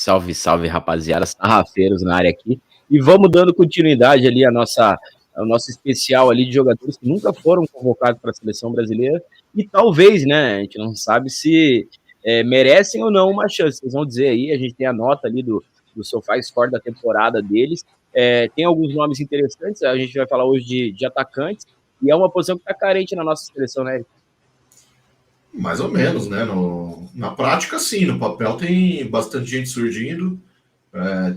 Salve, salve, rapaziada, sarrafeiros na área aqui. E vamos dando continuidade ali ao nosso especial ali de jogadores que nunca foram convocados para a seleção brasileira e talvez, né, a gente não sabe se merecem ou não uma chance. Vocês vão dizer aí, a gente tem a nota ali do SofaScore da temporada deles. Tem alguns nomes interessantes, a gente vai falar hoje de atacantes, e é uma posição que está carente na nossa seleção, né, Eric? Mais ou menos, né? Na prática, sim. No papel tem bastante gente surgindo.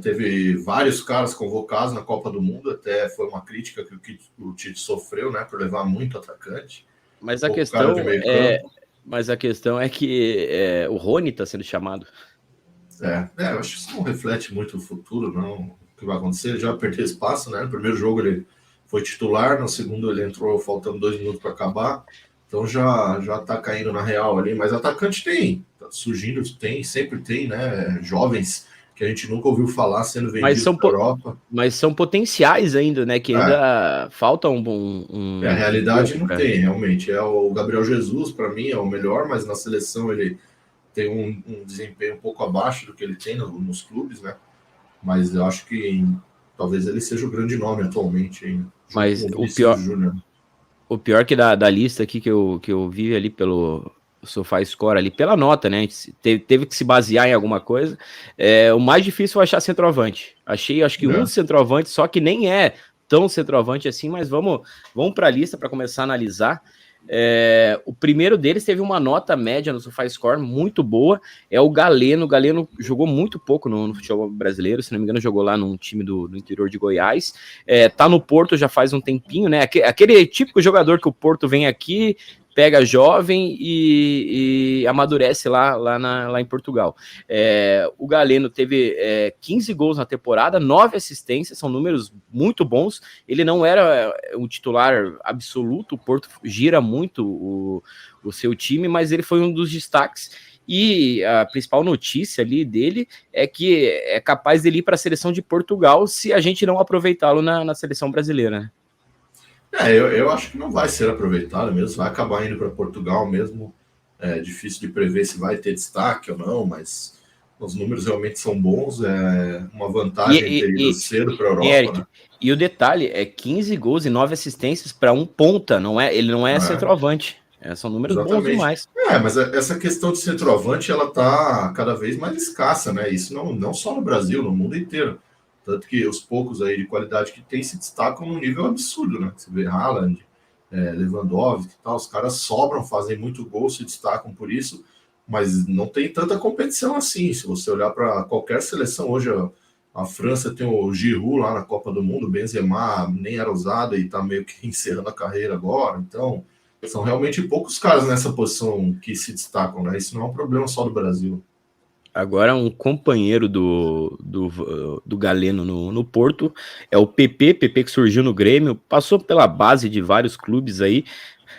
Teve vários caras convocados na Copa do Mundo. Até foi uma crítica que o Tite sofreu, né? Por levar muito atacante. Mas a questão é que o Rony está sendo chamado. Eu acho que isso não reflete muito o futuro, não. O que vai acontecer? Ele já perdeu espaço, né? No primeiro jogo ele foi titular, no segundo ele entrou faltando 2 minutos para acabar. Então já tá caindo na real ali, mas atacante tem, tá surgindo, sempre tem, né? Jovens que a gente nunca ouviu falar sendo vendidos para a Europa. Mas são potenciais ainda, né? Que ainda falta a realidade não tem, realmente. O Gabriel Jesus, para mim, é o melhor, mas na seleção ele tem um desempenho um pouco abaixo do que ele tem nos clubes, né? Mas eu acho que talvez ele seja o grande nome atualmente ainda. Mas o pior que da lista aqui que eu vi ali pelo SofaScore ali, pela nota, né? A gente teve que se basear em alguma coisa. O mais difícil foi achar centroavante. Acho que um centroavante, só que nem é tão centroavante assim, mas vamos para a lista para começar a analisar. O primeiro deles teve uma nota média no SofaScore muito boa, é o Galeno. O Galeno jogou muito pouco no futebol brasileiro, se não me engano jogou lá num time do interior de Goiás, tá no Porto já faz um tempinho, né, aquele típico jogador que o Porto vem aqui, pega jovem e amadurece lá em Portugal. O Galeno teve 15 gols na temporada, 9 assistências, são números muito bons. Ele não era um titular absoluto, o Porto gira muito o seu time, mas ele foi um dos destaques. E a principal notícia ali dele é que é capaz dele ir para a seleção de Portugal se a gente não aproveitá-lo na seleção brasileira, né? Eu acho que não vai ser aproveitado mesmo, vai acabar indo para Portugal mesmo. É difícil de prever se vai ter destaque ou não, mas os números realmente são bons. É uma vantagem ter ido cedo para a Europa. Eric, né? E o detalhe é 15 gols e 9 assistências para um ponta, ele não é centroavante. São números bons demais. Mas essa questão de centroavante, ela tá cada vez mais escassa, né? Isso não só no Brasil, no mundo inteiro. Tanto que os poucos aí de qualidade que tem se destacam num nível absurdo, né? Você vê Haaland, Lewandowski e tal, os caras sobram, fazem muito gol, se destacam por isso, mas não tem tanta competição assim. Se você olhar para qualquer seleção hoje, a França tem o Giroud lá na Copa do Mundo, o Benzema nem era usado e tá meio que encerrando a carreira agora, então são realmente poucos caras nessa posição que se destacam, né? Isso não é um problema só do Brasil. Agora, um companheiro do Galeno no Porto é o PP que surgiu no Grêmio, passou pela base de vários clubes aí,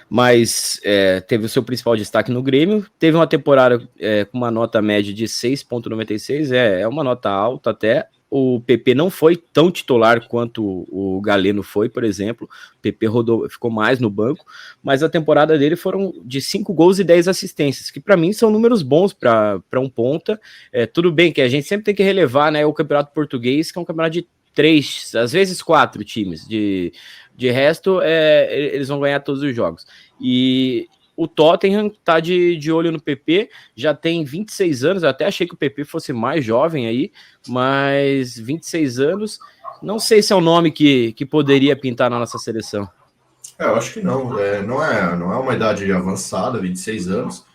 mas teve o seu principal destaque no Grêmio, teve uma temporada com uma nota média de 6,96, é uma nota alta até. O PP não foi tão titular quanto o Galeno foi, por exemplo. O PP ficou mais no banco, mas a temporada dele foram de 5 gols e 10 assistências, que para mim são números bons para um ponta. Tudo bem que a gente sempre tem que relevar, né, o Campeonato Português, que é um campeonato de 3, às vezes 4 times. De resto, eles vão ganhar todos os jogos. E o Tottenham tá de olho no PP, já tem 26 anos, eu até achei que o PP fosse mais jovem aí, mas 26 anos, não sei se é um nome que poderia pintar na nossa seleção. Eu acho que não. Não é uma idade avançada, 26 anos,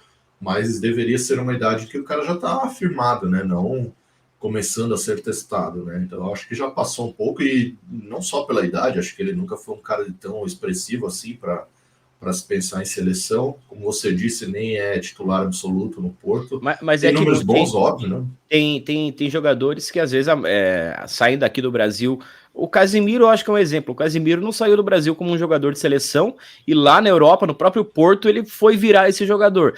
mas deveria ser uma idade que o cara já tá afirmado, né? Não começando a ser testado, né? Então eu acho que já passou um pouco, e não só pela idade, acho que ele nunca foi um cara tão expressivo assim para se pensar em seleção. Como você disse, nem é titular absoluto no Porto. Mas tem números bons, óbvio, né? Tem jogadores que às vezes saem daqui do Brasil. O Casemiro, eu acho que é um exemplo. O Casemiro não saiu do Brasil como um jogador de seleção, e lá na Europa, no próprio Porto, ele foi virar esse jogador.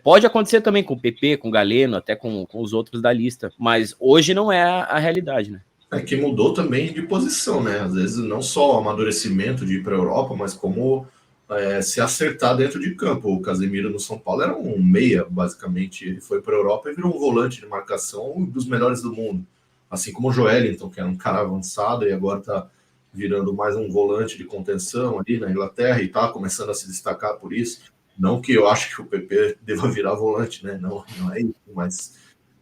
Pode acontecer também com o PP, com o Galeno, até com os outros da lista, mas hoje não é a realidade, né? Que mudou também de posição, né? Às vezes não só o amadurecimento de ir para a Europa, mas como se acertar dentro de campo. O Casemiro no São Paulo era um meia, basicamente. Ele foi para a Europa e virou um volante de marcação, um dos melhores do mundo. Assim como o Joelinton, que era um cara avançado e agora está virando mais um volante de contenção ali na Inglaterra e está começando a se destacar por isso. Não que eu acho que o PP deva virar volante, né? Não é isso,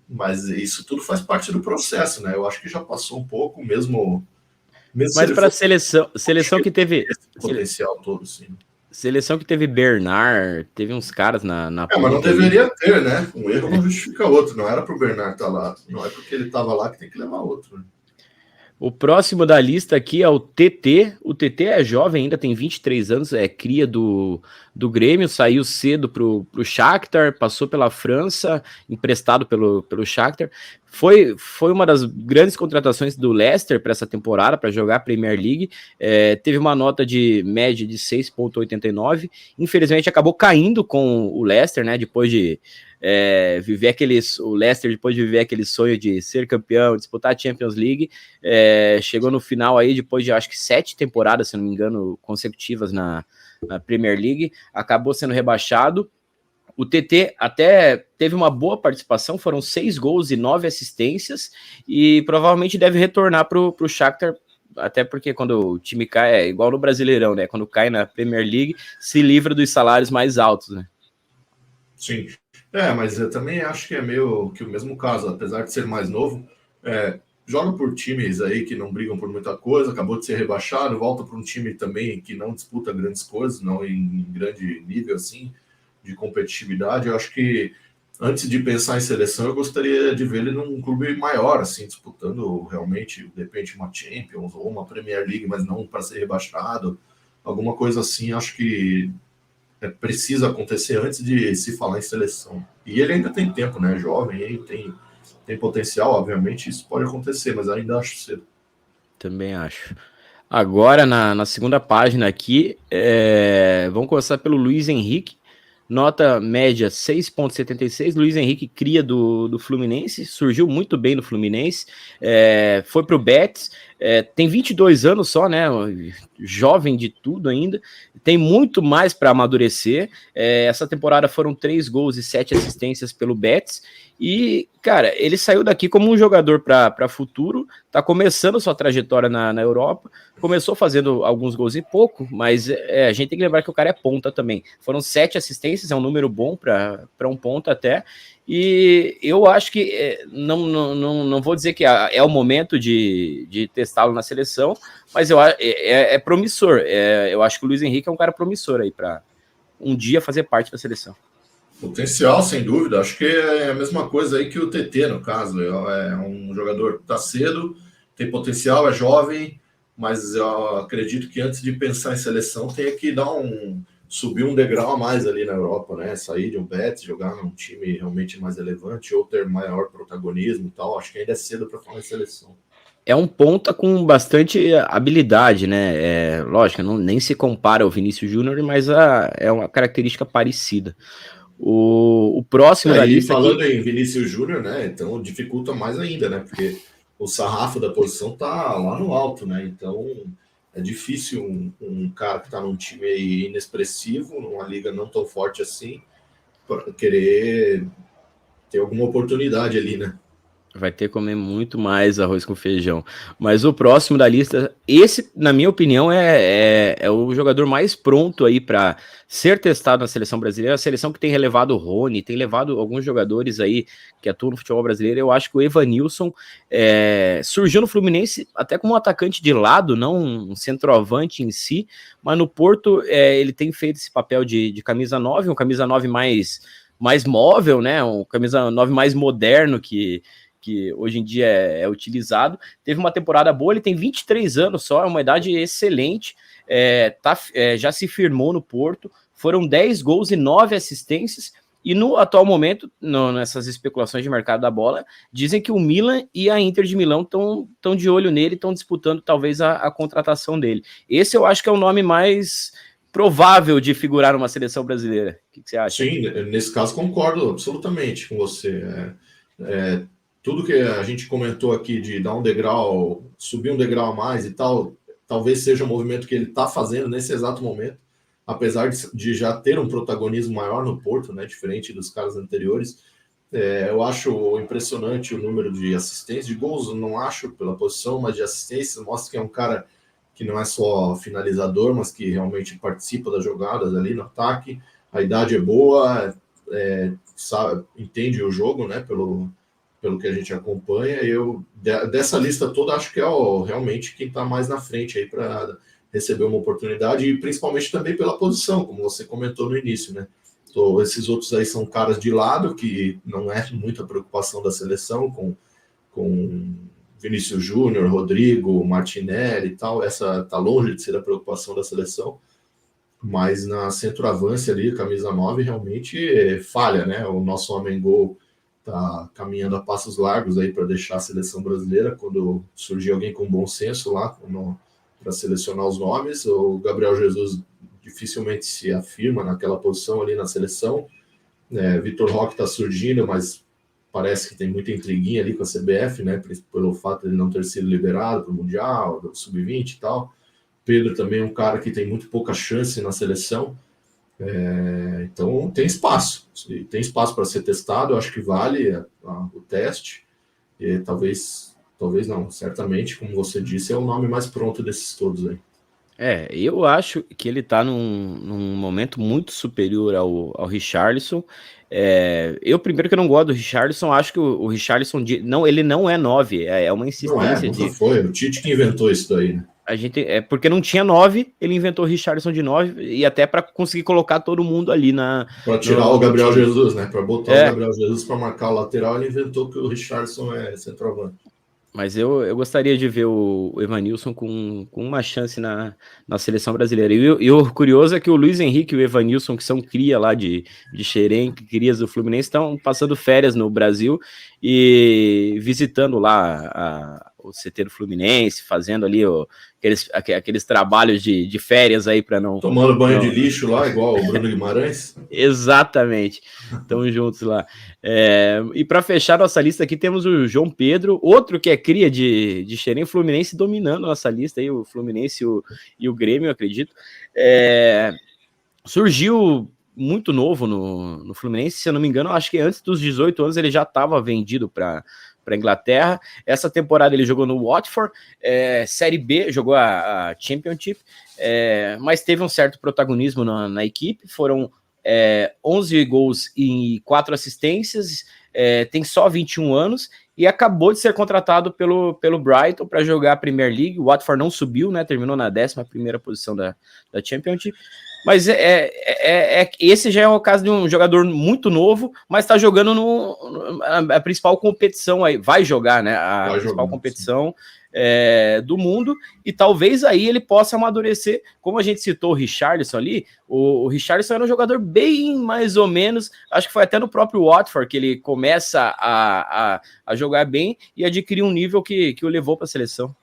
mas isso tudo faz parte do processo, né? Eu acho que já passou um pouco, mesmo mas para a seleção que teve potencial todo, sim. Seleção que teve Bernard, teve uns caras na mas não deveria ter, né? Um erro não justifica outro. Não era para o Bernard estar lá. Não é porque ele estava lá que tem que levar outro, né? O próximo da lista aqui é o TT. O TT é jovem, ainda tem 23 anos, é cria do Grêmio, saiu cedo pro Shakhtar, passou pela França, emprestado pelo Shakhtar. Foi uma das grandes contratações do Leicester para essa temporada, para jogar a Premier League. Teve uma nota de média de 6,89. Infelizmente acabou caindo com o Leicester, né? Depois de viver o Leicester, depois de viver aquele sonho de ser campeão, disputar a Champions League, chegou no final aí, depois de acho que 7 temporadas, se não me engano, consecutivas na Premier League, acabou sendo rebaixado. O TT até teve uma boa participação, foram 6 gols e 9 assistências, e provavelmente deve retornar para o Shakhtar, até porque quando o time cai, é igual no Brasileirão, né? Quando cai na Premier League, se livra dos salários mais altos, né? Sim. Mas eu também acho que é meio que o mesmo caso, apesar de ser mais novo, joga por times aí que não brigam por muita coisa, acabou de ser rebaixado, volta para um time também que não disputa grandes coisas, não em grande nível assim, de competitividade. Eu acho que antes de pensar em seleção, eu gostaria de ver ele num clube maior, assim, disputando realmente, de repente, uma Champions ou uma Premier League, mas não para ser rebaixado, alguma coisa assim. Acho que precisa acontecer antes de se falar em seleção. E ele ainda tem tempo, né? Jovem, ele tem potencial, obviamente, isso pode acontecer, mas ainda acho cedo. Também acho. Agora, na segunda página aqui, vamos começar pelo Luiz Henrique. Nota média 6,76. Luiz Henrique, cria do Fluminense, surgiu muito bem no Fluminense, foi para o Betis, tem 22 anos só, né? Jovem de tudo ainda, tem muito mais para amadurecer. Essa temporada foram 3 gols e 7 assistências pelo Betis. E, cara, ele saiu daqui como um jogador para futuro, tá começando sua trajetória na Europa, começou fazendo alguns gols e pouco, mas a gente tem que lembrar que o cara é ponta também. Foram 7 assistências, é um número bom para um ponta até, e eu acho que não vou dizer que é o momento de testá-lo na seleção, mas é promissor. Eu acho que o Luiz Henrique é um cara promissor aí para um dia fazer parte da seleção. Potencial, sem dúvida. Acho que é a mesma coisa aí que o TT, no caso. É um jogador que está cedo, tem potencial, é jovem, mas eu acredito que antes de pensar em seleção, tem que subir um degrau a mais ali na Europa, né? Sair de um Betis, jogar num time realmente mais relevante ou ter maior protagonismo e tal. Acho que ainda é cedo para falar em seleção. É um ponta com bastante habilidade, né? Lógico, nem se compara ao Vinícius Júnior, mas é uma característica parecida. O próximo da lista. Falando aqui, em Vinícius Júnior, né? Então dificulta mais ainda, né? Porque o sarrafo da posição tá lá no alto, né? Então é difícil um cara que tá num time aí inexpressivo, numa liga não tão forte assim, para querer ter alguma oportunidade ali, né? Vai ter que comer muito mais arroz com feijão. Mas o próximo da lista, esse, na minha opinião, é o jogador mais pronto aí para ser testado na seleção brasileira. A seleção que tem relevado o Rony, tem levado alguns jogadores aí que atuam no futebol brasileiro. Eu acho que o Evanilson surgiu no Fluminense até como um atacante de lado, não um centroavante em si, mas no Porto ele tem feito esse papel de camisa 9, um camisa 9 mais móvel, né? Um camisa 9 mais moderno que hoje em dia é utilizado. Teve uma temporada boa, ele tem 23 anos só, é uma idade excelente, já se firmou no Porto, foram 10 gols e 9 assistências, e no atual momento, nessas especulações de mercado da bola, dizem que o Milan e a Inter de Milão estão de olho nele, estão disputando talvez a contratação dele. Esse eu acho que é o nome mais provável de figurar numa seleção brasileira. O que você acha? Sim, nesse caso concordo absolutamente com você. Tudo que a gente comentou aqui de dar um degrau, subir um degrau a mais e tal, talvez seja um movimento que ele está fazendo nesse exato momento. apesar de já ter um protagonismo maior no Porto, né, diferente dos caras anteriores. Eu acho impressionante o número de assistências, de gols eu não acho pela posição, mas de assistências mostra que é um cara que não é só finalizador, mas que realmente participa das jogadas ali no ataque. A idade é boa, sabe, entende o jogo, né, pelo que a gente acompanha. Eu, dessa lista toda, acho que é realmente quem está mais na frente aí para receber uma oportunidade, e principalmente também pela posição, como você comentou no início, né? Então, esses outros aí são caras de lado, que não é muita preocupação da seleção, com Vinícius Júnior, Rodrigo, Martinelli e tal. Essa tá longe de ser a preocupação da seleção, mas na centroavância ali, camisa 9, realmente falha, né? O nosso homem-gol tá caminhando a passos largos aí para deixar a seleção brasileira quando surgir alguém com bom senso lá para selecionar os nomes. O Gabriel Jesus dificilmente se afirma naquela posição ali na seleção. Vitor Roque está surgindo, mas parece que tem muita intriguinha ali com a CBF, né? Pelo fato de ele não ter sido liberado para o Mundial, do Sub-20 e tal. Pedro também é um cara que tem muito pouca chance na seleção. Então tem espaço para ser testado. Eu acho que vale o teste. E talvez não, certamente, como você disse, é o nome mais pronto desses todos aí. Eu acho que ele tá num momento muito superior ao Richarlison. Eu, primeiro, que eu não gosto do Richarlison, acho que o Richarlison, ele não é 9, é uma insistência nunca foi, o Tite que inventou isso daí, né? A gente, porque não tinha 9, ele inventou o Richarlison de 9, e até para conseguir colocar todo mundo ali para tirar o Gabriel Jesus, né? Para botar o Gabriel Jesus para marcar o lateral, ele inventou que o Richarlison é centroavante. Mas eu gostaria de ver o Evanilson com uma chance na seleção brasileira. E o curioso é que o Luiz Henrique e o Evanilson, que são cria lá de Xerém, crias do Fluminense, estão passando férias no Brasil e visitando lá o CT do Fluminense, fazendo ali aqueles trabalhos de férias aí para não... Tomando banho de lixo lá, igual o Bruno Guimarães. Exatamente, estão juntos lá. E para fechar nossa lista aqui, temos o João Pedro, outro que é cria de Xerém, Fluminense dominando nossa lista aí, o Fluminense e o Grêmio, eu acredito. Surgiu muito novo no Fluminense, se eu não me engano, acho que antes dos 18 anos ele já estava vendido para Inglaterra. Essa temporada ele jogou no Watford, Série B, jogou a Championship, mas teve um certo protagonismo na equipe. Foram 11 gols e 4 assistências, tem só 21 anos e acabou de ser contratado pelo Brighton para jogar a Premier League. O Watford não subiu, né? Terminou na 11ª posição da Championship. Mas esse já é o caso de um jogador muito novo, mas está jogando a principal competição aí, vai jogar, né? A principal competição do mundo, e talvez aí ele possa amadurecer. Como a gente citou o Richarlison ali, o Richarlison era um jogador bem mais ou menos, acho que foi até no próprio Watford que ele começa a jogar bem e adquirir um nível que o levou para a seleção.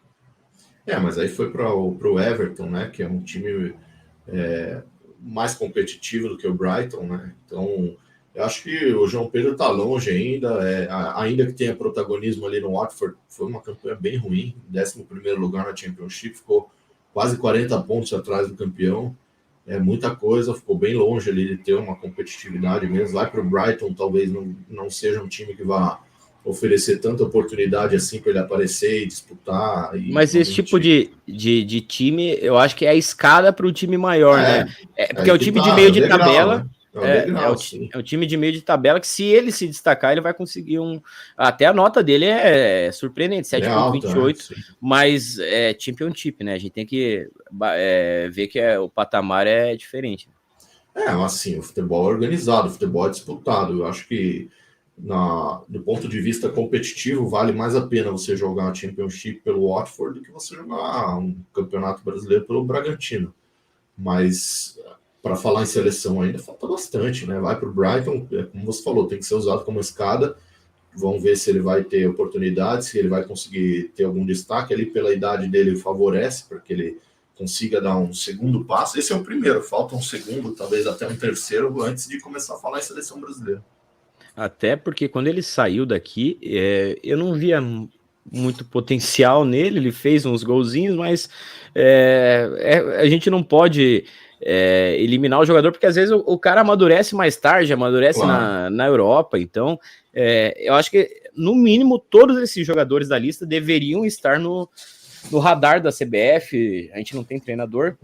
Mas aí foi para o Everton, né? Que é um time mais competitivo do que o Brighton, né? Então, eu acho que o João Pedro está longe ainda, ainda que tenha protagonismo ali no Watford. Foi uma campanha bem ruim, 11º lugar na Championship, ficou quase 40 pontos atrás do campeão. É muita coisa, ficou bem longe ali de ter uma competitividade mesmo. Vai para o Brighton, talvez não seja um time que vá oferecer tanta oportunidade assim para ele aparecer e disputar. Mas esse tipo de time, eu acho que é a escada para o time maior, né? Porque é o time de meio de tabela. Né? É o time de meio de tabela que, se ele se destacar, ele vai conseguir até a nota dele é surpreendente, 7,28, mas é Championship, né? A gente tem que ver que o patamar é diferente. Assim, o futebol é organizado, o futebol é disputado. Eu acho que do ponto de vista competitivo, vale mais a pena você jogar a Championship pelo Watford do que você jogar um campeonato brasileiro pelo Bragantino. Mas para falar em seleção ainda falta bastante, né? Vai para o Brighton, como você falou, tem que ser usado como escada. Vamos ver se ele vai ter oportunidades, se ele vai conseguir ter algum destaque ali. Pela idade dele, favorece para que ele consiga dar um segundo passo. Esse é o primeiro, falta um segundo, talvez até um terceiro, antes de começar a falar em seleção brasileira. Até porque quando ele saiu daqui, eu não via muito potencial nele. Ele fez uns golzinhos, mas a gente não pode eliminar o jogador, porque às vezes o cara amadurece mais tarde, amadurece na Europa. Então, eu acho que, no mínimo, todos esses jogadores da lista deveriam estar no radar da CBF. A gente não tem treinador,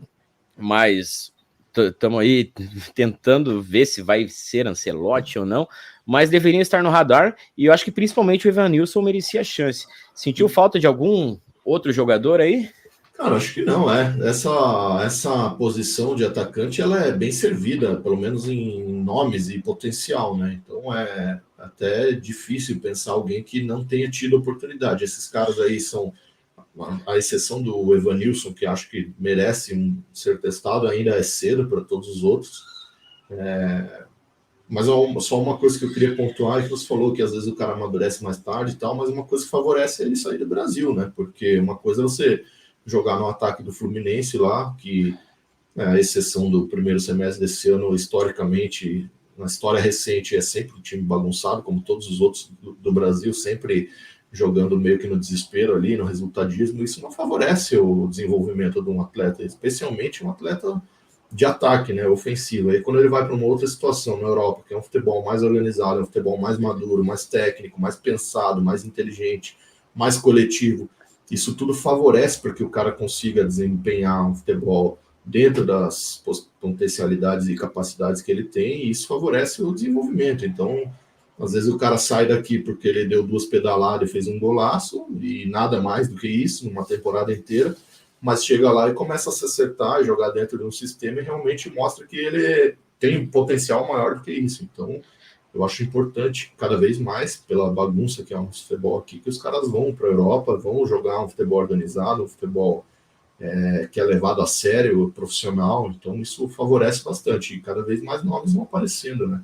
mas estamos aí tentando ver se vai ser Ancelotti ou não, mas deveriam estar no radar, e eu acho que principalmente o Evanilson merecia a chance. Sentiu falta de algum outro jogador aí? Cara, acho que não, essa posição de atacante, ela é bem servida, pelo menos em nomes e potencial, né? Então é até difícil pensar alguém que não tenha tido oportunidade. Esses caras aí são, a exceção do Evanilson, que acho que merece ser testado, ainda é cedo para todos os outros. Mas só uma coisa que eu queria pontuar é que você falou que às vezes o cara amadurece mais tarde e tal, mas uma coisa que favorece ele sair do Brasil, né? Porque uma coisa é você jogar no ataque do Fluminense lá, que a exceção do primeiro semestre desse ano, historicamente, na história recente, é sempre um time bagunçado, como todos os outros do Brasil, sempre jogando meio que no desespero ali, no resultadismo. Isso não favorece o desenvolvimento de um atleta, especialmente um atleta de ataque, né, ofensivo. Aí quando ele vai para uma outra situação na Europa, que é um futebol mais organizado, um futebol mais maduro, mais técnico, mais pensado, mais inteligente, mais coletivo, isso tudo favorece para que o cara consiga desempenhar um futebol dentro das potencialidades e capacidades que ele tem, e isso favorece o desenvolvimento. Então, às vezes o cara sai daqui porque ele deu 2 pedaladas e fez um golaço, e nada mais do que isso, numa temporada inteira, mas chega lá e começa a se acertar e jogar dentro de um sistema e realmente mostra que ele tem um potencial maior do que isso. Então, eu acho importante, cada vez mais, pela bagunça que é um futebol aqui, que os caras vão para a Europa, vão jogar um futebol organizado, um futebol que é levado a sério, profissional. Então, isso favorece bastante. E cada vez mais nomes vão aparecendo, né?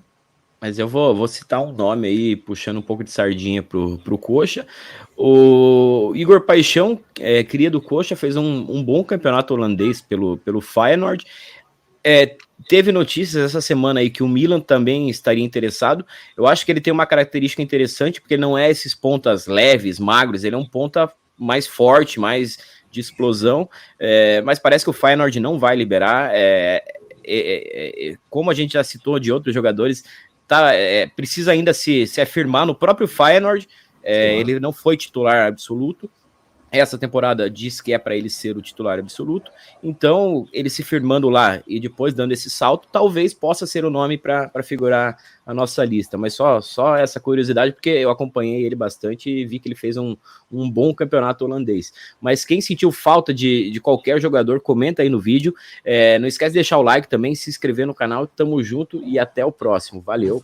Mas eu vou citar um nome aí, puxando um pouco de sardinha pro Coxa. O Igor Paixão, cria do Coxa, fez um bom campeonato holandês pelo Feyenoord. Teve notícias essa semana aí que o Milan também estaria interessado. Eu acho que ele tem uma característica interessante, porque não é esses pontas leves, magros, ele é um ponta mais forte, mais de explosão, mas parece que o Feyenoord não vai liberar. Como a gente já citou de outros jogadores, precisa ainda se afirmar no próprio Feyenoord. Ele não foi titular absoluto. Essa temporada diz que é para ele ser o titular absoluto, então ele se firmando lá e depois dando esse salto, talvez possa ser o nome para figurar a nossa lista, mas só essa curiosidade, porque eu acompanhei ele bastante e vi que ele fez um bom campeonato holandês. Mas quem sentiu falta de qualquer jogador, comenta aí no vídeo, não esquece de deixar o like também, se inscrever no canal, tamo junto e até o próximo, valeu!